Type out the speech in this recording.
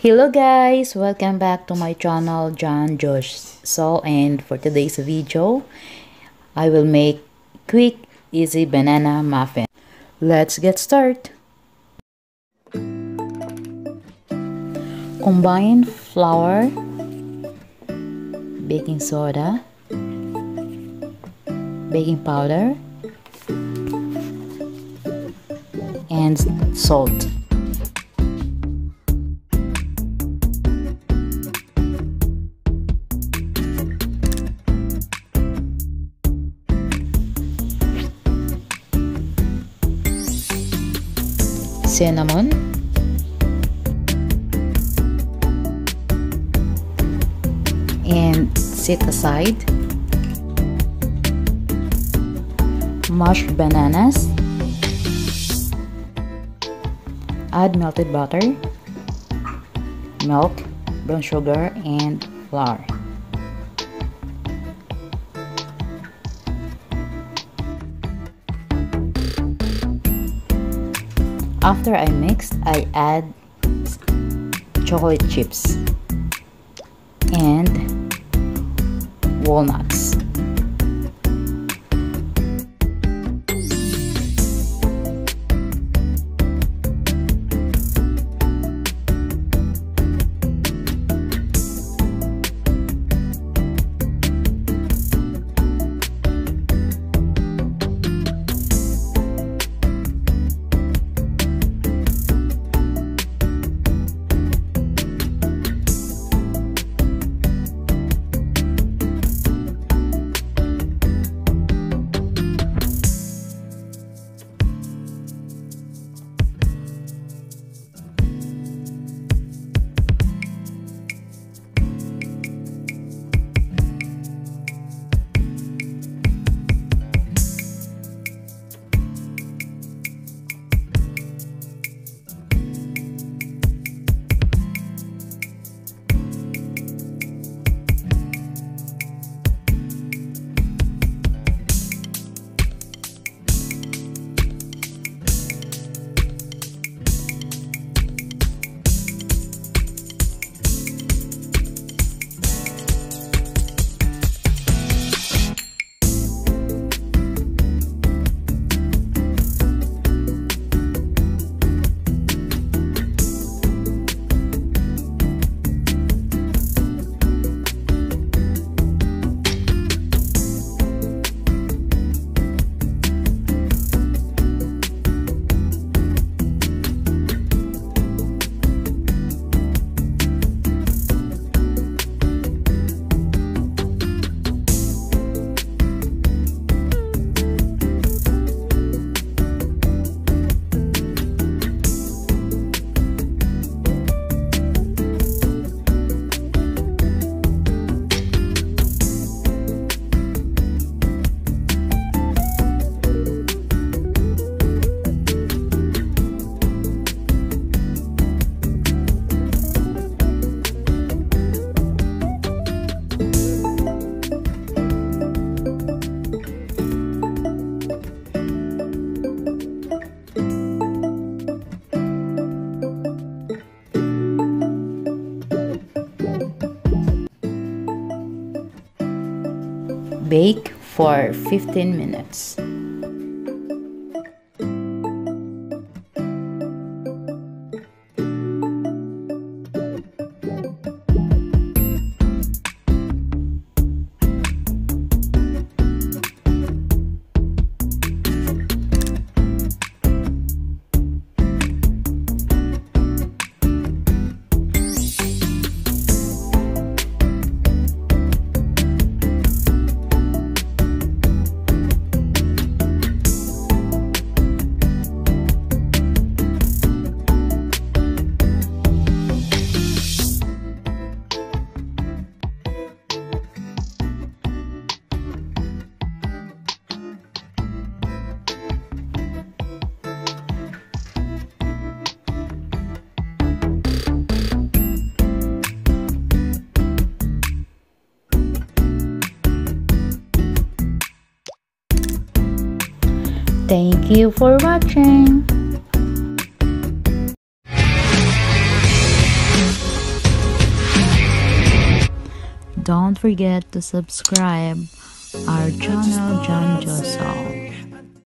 Hello guys, welcome back to my channel John Josh. And for today's video, I will make quick easy banana muffin. Let's get started. Combine flour, baking soda, baking powder, and salt. Cinnamon, and set aside. Mashed bananas, add melted butter, milk, brown sugar, and flour. After I mix, I add chocolate chips and walnuts. Bake for 15 minutes. Thank you for watching. Don't forget to subscribe our channel John Josol.